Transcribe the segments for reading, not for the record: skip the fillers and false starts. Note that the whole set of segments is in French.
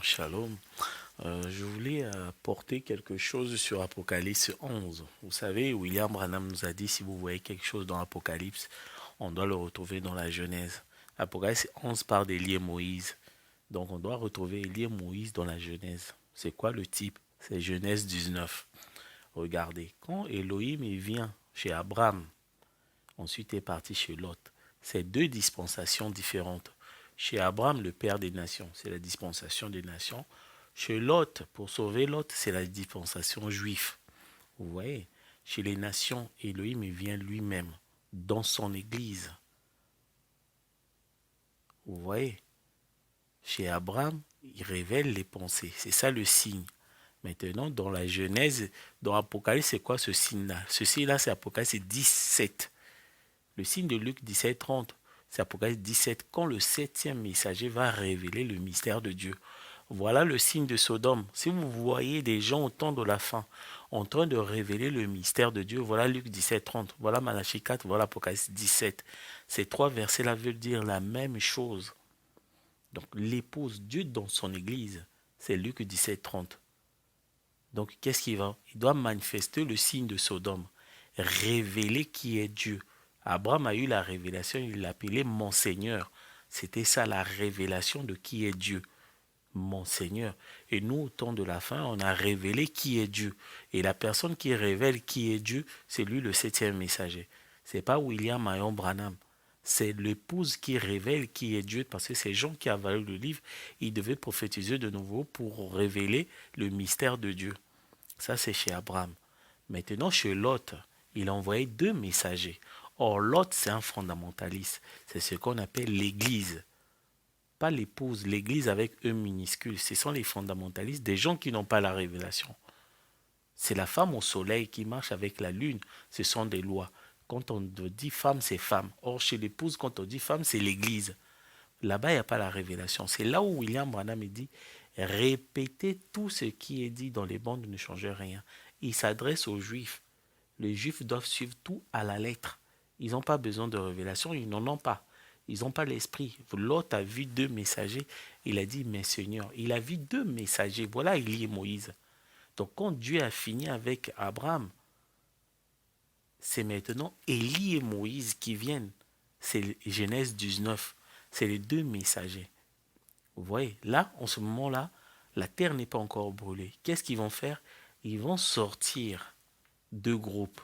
Shalom. Je voulais apporter quelque chose sur Apocalypse 11. Vous savez, William Branham nous a dit, si vous voyez quelque chose dans Apocalypse, on doit le retrouver dans la Genèse. Apocalypse 11 parle d'Élie et Moïse. Donc on doit retrouver Élie et Moïse dans la Genèse. C'est quoi le type? C'est Genèse 19. Regardez, quand Elohim il vient chez Abraham, ensuite il est parti chez Lot. C'est deux dispensations différentes. Chez Abraham, le père des nations, c'est la dispensation des nations. Chez Lot, pour sauver Lot, c'est la dispensation juive. Vous voyez, chez les nations, Elohim vient lui-même dans son église. Vous voyez, chez Abraham, il révèle les pensées. C'est ça le signe. Maintenant, dans la Genèse, dans Apocalypse, c'est quoi ce signe-là? Ce signe-là, c'est Apocalypse 17. Le signe de Luc 17, 30, c'est Apocalypse 17, quand le septième messager va révéler le mystère de Dieu. Voilà le signe de Sodome. Si vous voyez des gens au temps de la fin en train de révéler le mystère de Dieu, voilà Luc 17, 30, voilà Malachie 4, voilà Apocalypse 17. Ces trois versets-là veulent dire la même chose. Donc l'épouse Dieu dans son église, c'est Luc 17, 30. Donc qu'est-ce qu'il va? Il doit manifester le signe de Sodome, révéler qui est Dieu. Abraham a eu la révélation, il l'appelait mon Seigneur. C'était ça la révélation de qui est Dieu, mon Seigneur. Et nous, au temps de la fin, on a révélé qui est Dieu. Et la personne qui révèle qui est Dieu, c'est lui le septième messager. C'est pas William Marion Branham. C'est l'épouse qui révèle qui est Dieu, parce que ces gens qui avalent le livre, ils devaient prophétiser de nouveau pour révéler le mystère de Dieu. Ça, c'est chez Abraham. Maintenant, chez Lot, il a envoyé deux messagers. Or, Lot, c'est un fondamentaliste. C'est ce qu'on appelle l'Église. Pas l'épouse, l'Église avec E minuscule. Ce sont les fondamentalistes, des gens qui n'ont pas la révélation. C'est la femme au soleil qui marche avec la lune. Ce sont des lois. Quand on dit femme, c'est femme. Or, chez l'épouse, quand on dit femme, c'est l'Église. Là-bas, il n'y a pas la révélation. C'est là où William Branham dit répétez tout ce qui est dit dans les bandes, ne changez rien. Il s'adresse aux Juifs. Les Juifs doivent suivre tout à la lettre. Ils n'ont pas besoin de révélation, ils n'en ont pas. Ils n'ont pas l'esprit. L'autre a vu deux messagers. Il a dit, mais Seigneur, il a vu deux messagers. Voilà Élie et Moïse. Donc quand Dieu a fini avec Abraham, c'est maintenant Élie et Moïse qui viennent. C'est Genèse 19. C'est les deux messagers. Vous voyez, là, en ce moment-là, la terre n'est pas encore brûlée. Qu'est-ce qu'ils vont faire? Ils vont sortir deux groupes.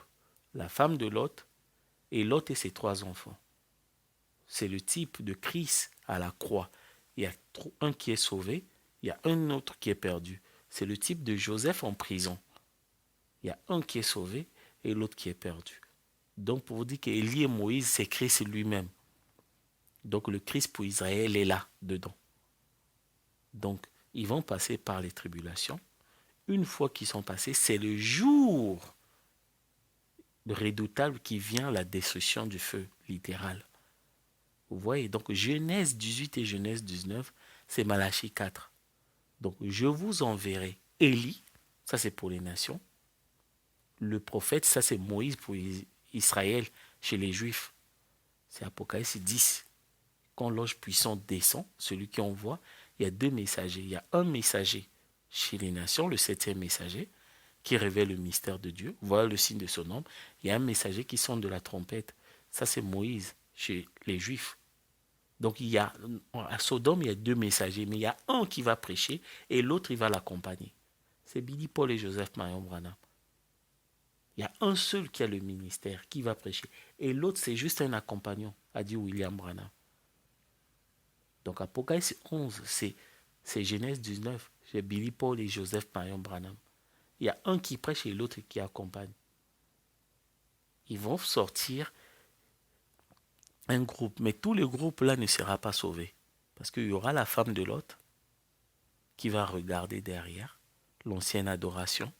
La femme de Lot et Lot et ses trois enfants. C'est le type de Christ à la croix. Il y a un qui est sauvé, il y a un autre qui est perdu. C'est le type de Joseph en prison. Il y a un qui est sauvé et l'autre qui est perdu. Donc pour vous dire qu'Élie et Moïse, c'est Christ lui-même. Donc le Christ pour Israël est là, dedans. Donc ils vont passer par les tribulations. Une fois qu'ils sont passés, c'est le jour redoutable qui vient la destruction du feu, littéral. Vous voyez, donc Genèse 18 et Genèse 19, c'est Malachie 4. Donc je vous enverrai Élie, ça c'est pour les nations. Le prophète, ça c'est Moïse pour Israël, chez les Juifs. C'est Apocalypse 10. Quand l'ange puissant descend, celui qui envoie, il y a deux messagers. Il y a un messager chez les nations, le septième messager, qui révèle le mystère de Dieu. Voilà le signe de son nom. Il y a un messager qui sonne de la trompette. Ça c'est Moïse, chez les Juifs. Donc il y a, à Sodome, il y a deux messagers, mais il y a un qui va prêcher et l'autre, il va l'accompagner. C'est Billy Paul et Joseph Marion Branham. Il y a un seul qui a le ministère, qui va prêcher. Et l'autre, c'est juste un accompagnant, a dit William Branham. Donc Apocalypse 11, c'est Genèse 19. C'est Billy Paul et Joseph Marion Branham. Il y a un qui prêche et l'autre qui accompagne. Ils vont sortir un groupe, mais tout le groupe-là ne sera pas sauvé. Parce qu'il y aura la femme de Lot qui va regarder derrière l'ancienne adoration.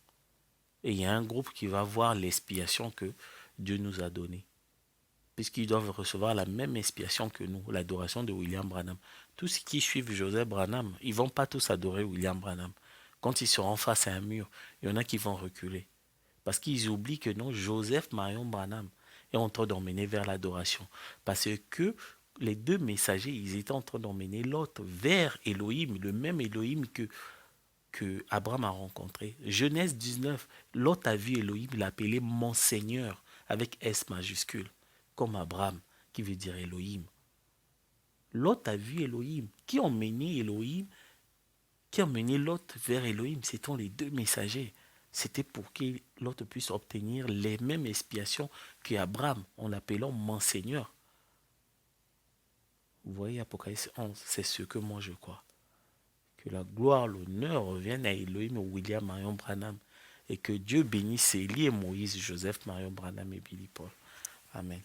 Et il y a un groupe qui va voir l'expiation que Dieu nous a donnée. Puisqu'ils doivent recevoir la même expiation que nous, l'adoration de William Branham. Tous ceux qui suivent Joseph Branham, ils ne vont pas tous adorer William Branham. Quand ils seront face à un mur, il y en a qui vont reculer. Parce qu'ils oublient que non, Joseph Marion Branham est en train d'emmener vers l'adoration. Parce que les deux messagers, ils étaient en train d'emmener Lot vers Elohim, le même Elohim que Abraham a rencontré. Genèse 19, Lot a vu Elohim, il l'a appelé mon Seigneur, avec S majuscule, comme Abraham, qui veut dire Elohim. Lot a vu Elohim. Qui a emmené Elohim, qui a emmené Lot vers Elohim? C'étaient les deux messagers. C'était pour que Lot puisse obtenir les mêmes expiations qu'Abraham, en l'appelant mon Seigneur. Vous voyez, Apocalypse 11, c'est ce que moi je crois. Que la gloire, l'honneur reviennent à Elohim, William Marion Branham. Et que Dieu bénisse Élie et Moïse, Joseph Marion Branham et Billy Paul. Amen.